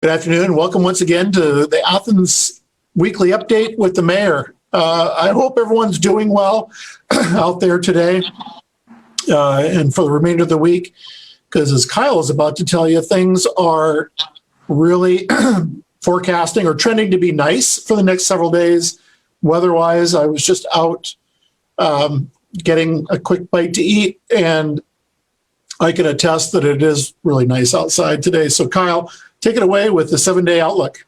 Good afternoon. Welcome once again to the Athens Weekly Update with the Mayor. I hope everyone's doing well out there today and for the remainder of the week, because as Kyle is about to tell you, things are really forecasting or trending to be nice for the next several days. Weather-wise, I was just out getting a quick bite to eat, and I can attest that it is really nice outside today. So Kyle, take it away with the 7-day outlook.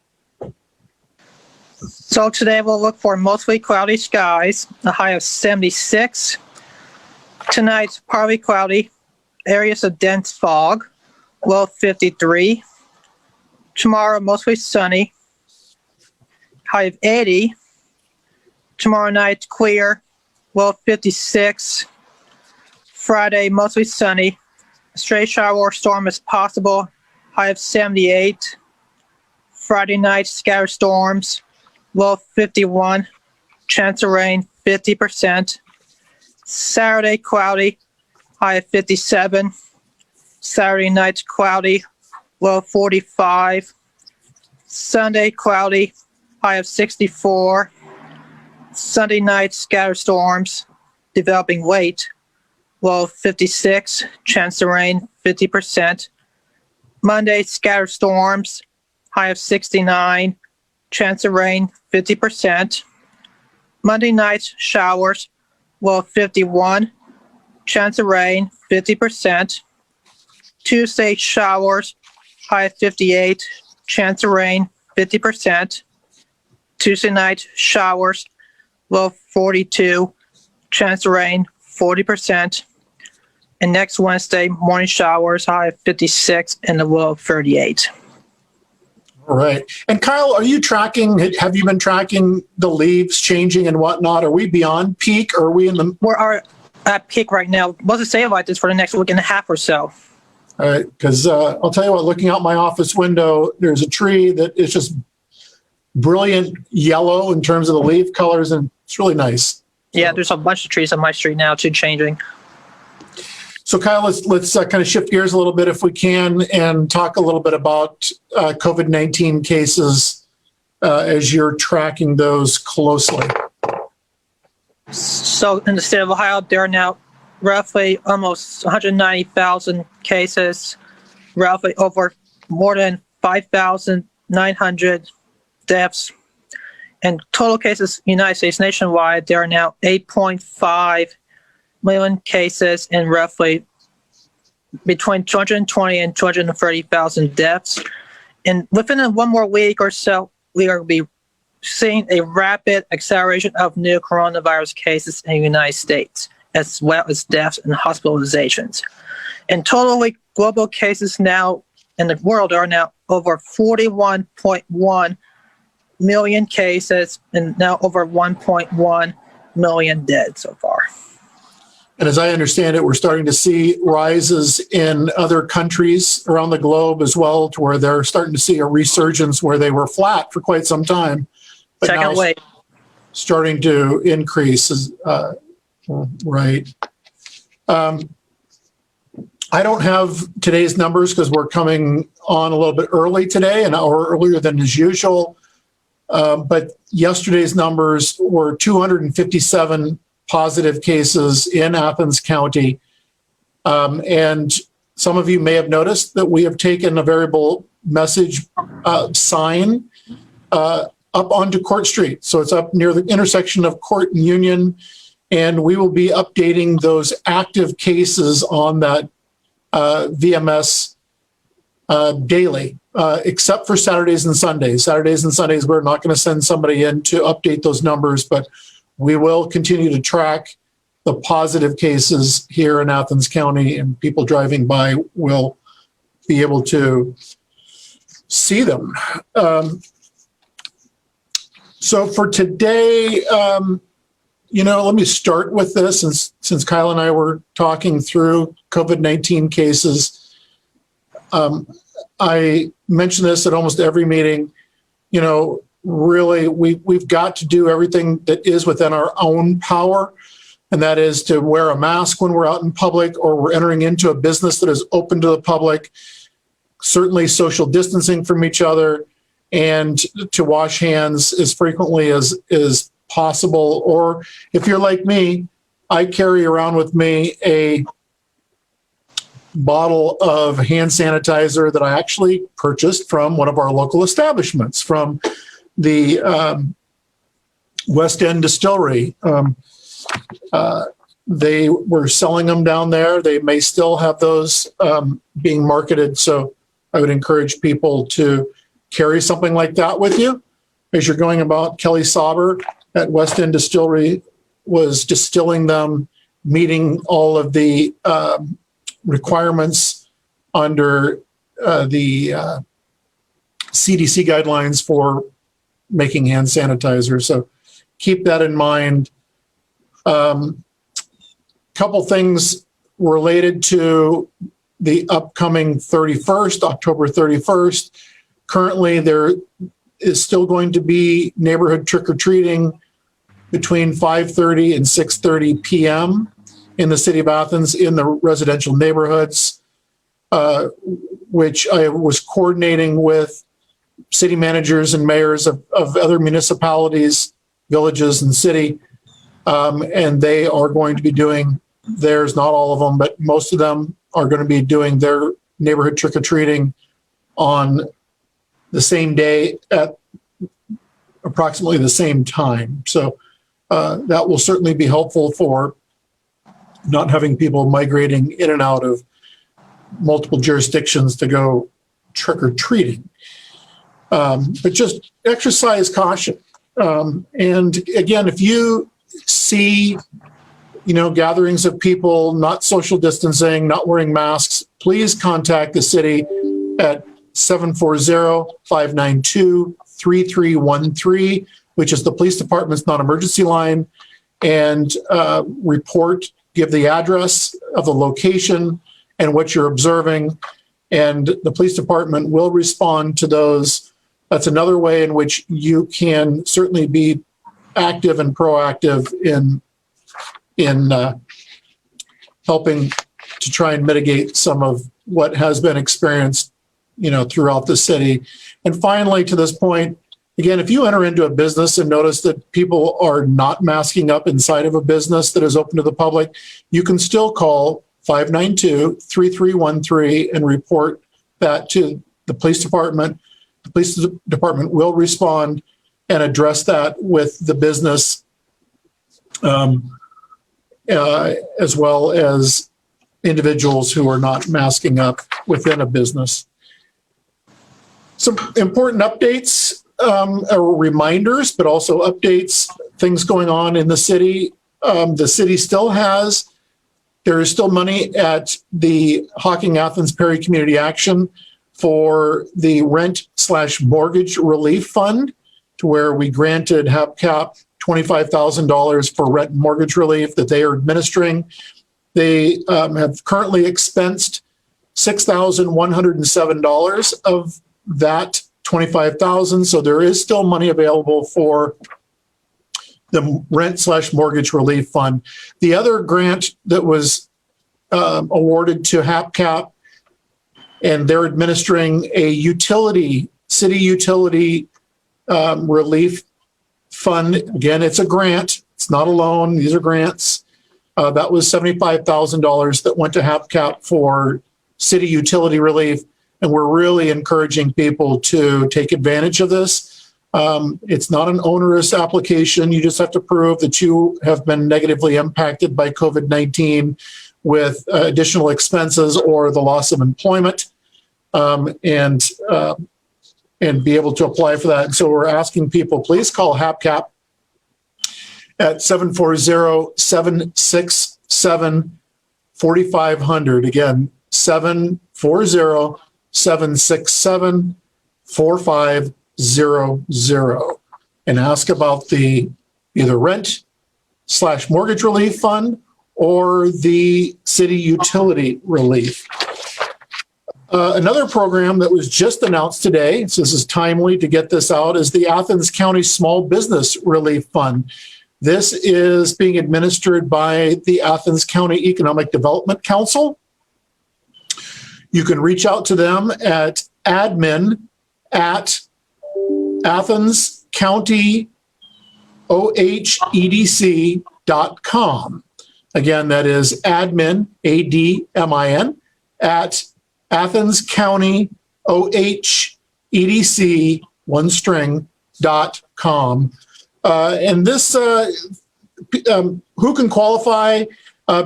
So today we'll look for mostly cloudy skies, a high of 76. Tonight, partly cloudy, areas of dense fog, low 53. Tomorrow, mostly sunny, high of 80. Tomorrow night, clear, low 56. Friday, mostly sunny. A stray shower or storm is possible, high of 78. Friday night, scattered storms, low 51. Chance of rain, 50%. Saturday, cloudy, high of 57. Saturday night, cloudy, low 45. Sunday, cloudy, high of 64. Sunday night, scattered storms, developing late, low 56. Chance of rain, 50%. Monday, scattered storms, high of 69. Chance of rain, 50%. Monday night, showers, low 51. Chance of rain, 50%. Tuesday, showers, high of 58. Chance of rain, 50%. Tuesday night, showers, low 42. Chance of rain, 40%. And next Wednesday, morning showers, high of 56 and the low of 38. All right. And Kyle, have you been tracking the leaves changing and whatnot? Are we beyond peak, or are we in the... We're at peak right now. What's it say like this for the next week and a half or so? All right. Because I'll tell you what, looking out my office window, there's a tree that is just brilliant yellow in terms of the leaf colors, and it's really nice. Yeah, there's a bunch of trees on my street now too changing. So Kyle, let's kind of shift gears a little bit if we can and talk a little bit about COVID-19 cases as you're tracking those closely. So in the state of Ohio, there are now roughly almost 190,000 cases, roughly over more than 5,900 deaths. And total cases in the United States nationwide, there are now 8.5 million cases and roughly between 220 and 230,000 deaths. And within one more week or so, we are going to be seeing a rapid acceleration of new coronavirus cases in the United States, as well as deaths and hospitalizations. In total, global cases now in the world are now over 41.1 million cases and now over 1.1 million dead so far. And as I understand it, we're starting to see rises in other countries around the globe as well, to where they're starting to see a resurgence where they were flat for quite some time. But second wave starting to increase. Right. I don't have today's numbers because we're coming on a little bit early today, an hour earlier than is usual. But yesterday's numbers were 257 positive cases in Athens County. And some of you may have noticed that we have taken a variable message sign up onto Court Street. So it's up near the intersection of Court and Union, and we will be updating those active cases on that VMS daily, except for Saturdays and Sundays. Saturdays and Sundays, we're not going to send somebody in to update those numbers, but we will continue to track the positive cases here in Athens County, and people driving by will be able to see them. So for today, let me start with this. Since Kyle and I were talking through COVID-19 cases, I mention this at almost every meeting. Really, we've got to do everything that is within our own power, and that is to wear a mask when we're out in public or we're entering into a business that is open to the public. certainly social distancing from each other, and to wash hands as frequently as possible. Or if you're like me, I carry around with me a bottle of hand sanitizer that I actually purchased from one of our local establishments, from the End Distillery. They were selling them down there. They may still have those being marketed. So I would encourage people to carry something like that with you as you're going about. Kelly Sauber at End Distillery was distilling them, meeting all of the requirements under the CDC guidelines for making hand sanitizer. So keep that in mind. Couple things related to the upcoming 31st, October 31st. Currently, there is still going to be neighborhood trick-or-treating between 5:30 and 6:30 p.m. in the city of Athens in the residential neighborhoods, which I was coordinating with city managers and mayors of other municipalities, villages, and city. And they are going to be doing theirs, not all of them, but most of them are going to be doing their neighborhood trick-or-treating on the same day at approximately the same time. So that will certainly be helpful for not having people migrating in and out of multiple jurisdictions to go trick-or-treating. But just exercise caution. And again, if you see, gatherings of people not social distancing, not wearing masks, please contact the city at 740-592-3313, which is the police department's non-emergency line, and give the address of the location and what you're observing, and the police department will respond to those. That's another way in which you can certainly be active and proactive in helping to try and mitigate some of what has been experienced, throughout the city. And finally, to this point, again, if you enter into a business and notice that people are not masking up inside of a business that is open to the public, you can still call 592-3313 and report that to the police department. The police department will respond and address that with the business, as well as individuals who are not masking up within a business. Some important updates, or reminders, but also updates, things going on in the city. The city there is still money at the Hocking Athens Perry Community Action for the rent/mortgage relief fund, to where we granted HACAP $25,000 for rent and mortgage relief that they are administering. They have currently expensed $6,107 of that $25,000. So there is still money available for the rent/mortgage relief fund. The other grant that was awarded to HACAP, and they're administering a city utility relief fund. Again, it's a grant. It's not a loan. These are grants. That was $75,000 that went to HACAP for city utility relief. And we're really encouraging people to take advantage of this. It's not an onerous application. You just have to prove that you have been negatively impacted by COVID-19 with additional expenses or the loss of employment, and be able to apply for that. And so we're asking people, please call HACAP at 740-767-4500. Again, 740-767-4500, and ask about the either rent/mortgage relief fund or the city utility relief. Another program that was just announced today, so this is timely to get this out, is the Athens County Small Business Relief Fund. This is being administered by the Athens County Economic Development Council. You can reach out to them at admin@athenscountyohedc.com. Again, that is admin, ADMIN, at athenscountyohedc, one string, .com. And this, who can qualify?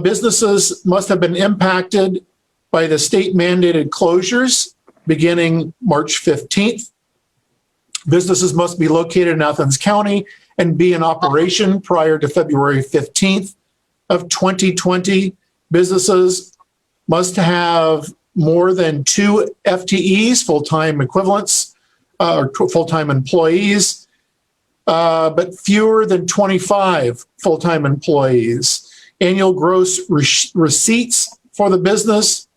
Businesses must have been impacted by the state mandated closures beginning March 15th. Businesses must be located in Athens County and be in operation prior to February 15th of 2020. Businesses must have more than 2 FTEs, full-time equivalents, or full-time employees, but fewer than 25 full-time employees. Annual gross receipts for the business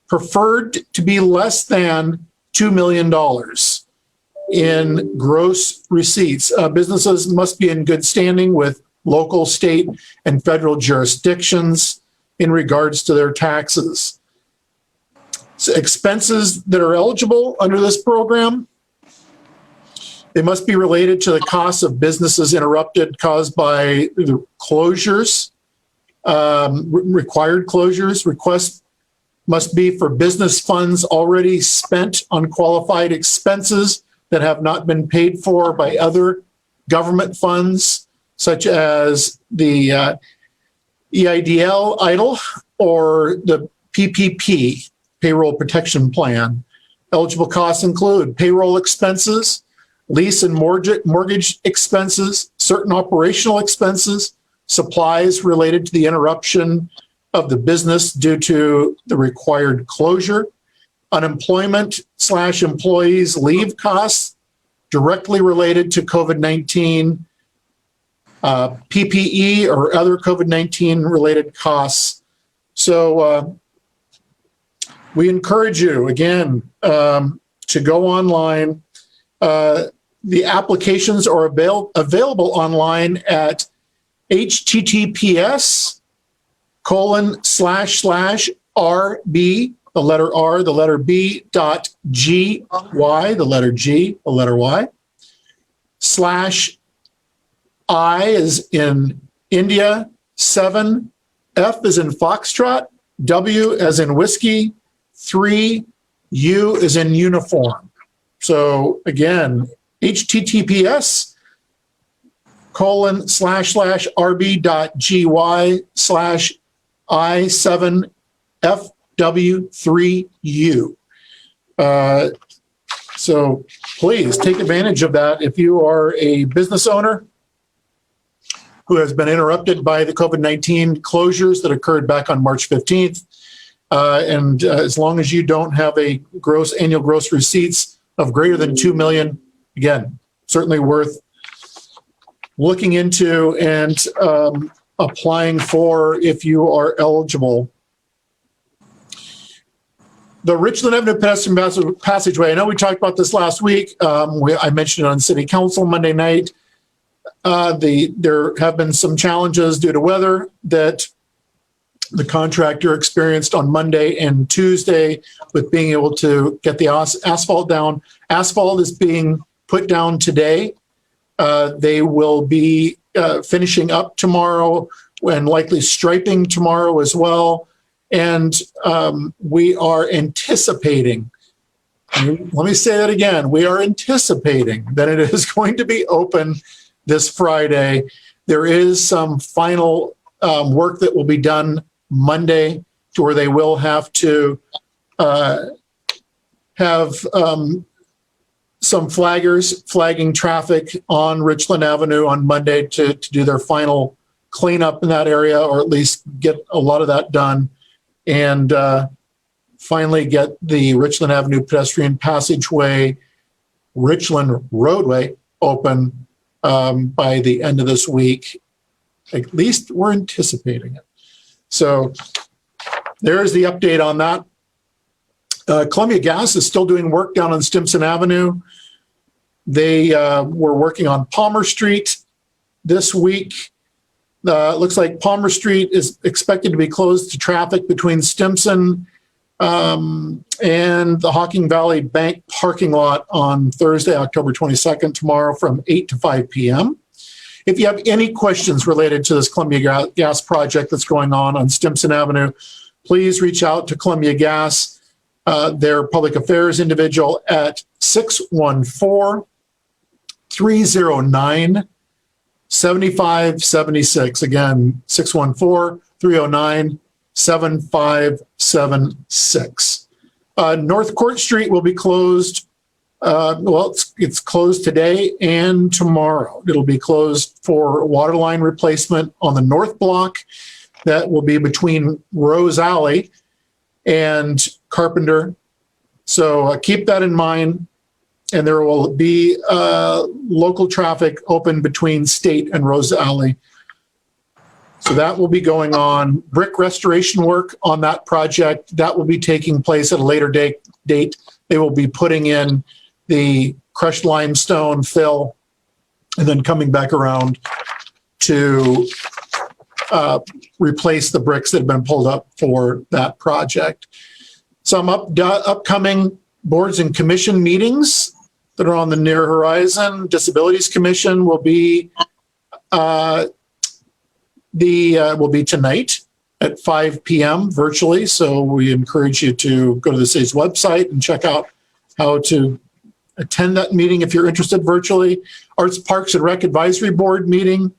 preferred to be less than $2 million in gross receipts. Businesses must be in good standing with local, state, and federal jurisdictions in regards to their taxes. So expenses that are eligible under this program, they must be related to the costs of businesses interrupted caused by the closures, required closures. Requests must be for business funds already spent on qualified expenses that have not been paid for by other government funds, such as the EIDL, EIDL, or the PPP, Payroll Protection Plan. Eligible costs include payroll expenses, lease and mortgage expenses, certain operational expenses, supplies related to the interruption of the business due to the required closure, unemployment/employees leave costs directly related to COVID-19, PPE or other COVID-19 related costs. So we encourage you again to go online. The applications are available online at https://rb, the letter R, the letter B, .gy, the letter G, the letter Y, /I is in India, 7, F is in Foxtrot, W as in whiskey, 3, U is in uniform. So again, https://rb.gy/I7FW3U. So please take advantage of that if you are a business owner who has been interrupted by the COVID-19 closures that occurred back on March 15th. And as long as you don't have a annual gross receipts of greater than 2 million, again, certainly worth looking into and applying for if you are eligible. The Richland Avenue Pedestrian Passageway, I know we talked about this last week. I mentioned it on City Council Monday night. There have been some challenges due to weather that the contractor experienced on Monday and Tuesday with being able to get the asphalt down. Asphalt is being put down today. They will be finishing up tomorrow and likely striping tomorrow as well. And we are anticipating, let me say that again, we are anticipating that it is going to be open this Friday. There is some final work that will be done Monday to where they will have to have some flaggers flagging traffic on Richland Avenue on Monday to do their final cleanup in that area, or at least get a lot of that done, and finally get the Richland Avenue Pedestrian Passageway, Richland Roadway open by the end of this week. At least we're anticipating it. So there's the update on that. Columbia Gas is still doing work down on Stimson Avenue. They were working on Palmer Street this week. Looks like Palmer Street is expected to be closed to traffic between Stimson and the Hocking Valley Bank parking lot on Thursday, October 22nd, tomorrow from 8 to 5 p.m. If you have any questions related to this Columbia Gas project that's going on Stimson Avenue, please reach out to Columbia Gas, their public affairs individual at 614-309-7576. Again, 614-309-7576. North Court Street will be closed. It's closed today and tomorrow. It'll be closed for water line replacement on the north block. That will be between Rose Alley and Carpenter. So keep that in mind. And there will be local traffic open between State and Rose Alley. So that will be going on. Brick restoration work on that project, that will be taking place at a later date. They will be putting in the crushed limestone fill and then coming back around to replace the bricks that have been pulled up for that project. Some upcoming boards and commission meetings that are on the near horizon. Disabilities Commission will be tonight at 5 p.m. virtually. So we encourage you to go to the city's website and check out how to attend that meeting if you're interested virtually. Arts, Parks, and Rec Advisory Board meeting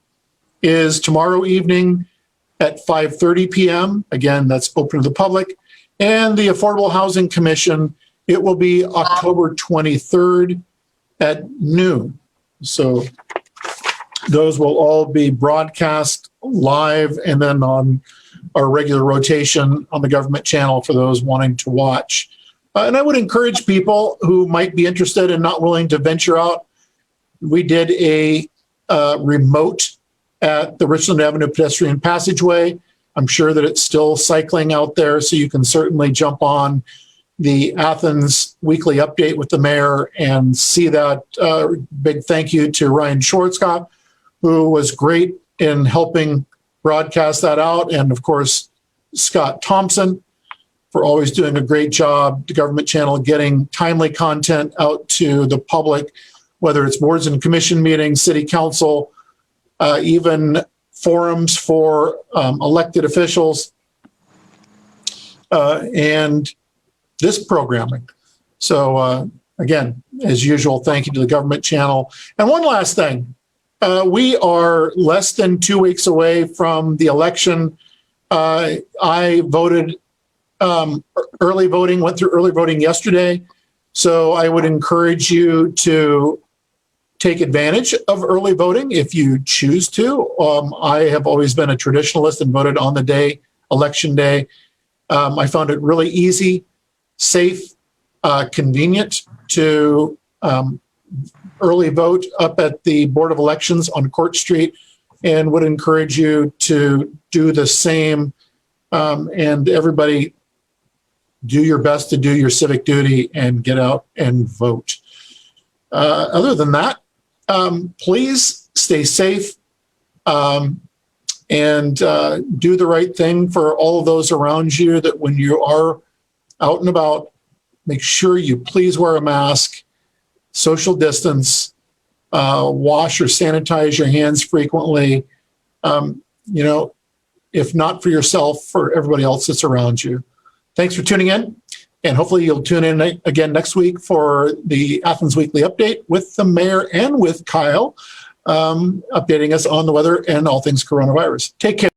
is tomorrow evening at 5:30 p.m. Again, that's open to the public. And the Affordable Housing Commission, it will be October 23rd at noon. So those will all be broadcast live and then on our regular rotation on the government channel for those wanting to watch. And I would encourage people who might be interested and not willing to venture out. We did a remote at the Richland Avenue Pedestrian Passageway. I'm sure that it's still cycling out there, so you can certainly jump on the Athens weekly update with the mayor and see that. Big thank you to Ryan Schwarzkopf, who was great in helping broadcast that out. And of course, Scott Thompson for always doing a great job, the government channel, getting timely content out to the public, whether it's boards and commission meetings, city council, even forums for elected officials, and this programming. So again, as usual, thank you to the government channel. And one last thing, we are less than 2 weeks away from the election. I voted early voting, went through early voting yesterday. So I would encourage you to take advantage of early voting if you choose to. I have always been a traditionalist and voted on the day, election day. I found it really easy, safe, convenient to early vote up at the Board of Elections on Court Street, and would encourage you to do the same. And everybody, do your best to do your civic duty and get out and vote. Other than that, please stay safe and do the right thing for all of those around you, that when you are out and about, make sure you please wear a mask, social distance, wash or sanitize your hands frequently. If not for yourself, for everybody else that's around you. Thanks for tuning in, and hopefully you'll tune in again next week for the Athens Weekly Update with the mayor and with Kyle, updating us on the weather and all things coronavirus. Take care.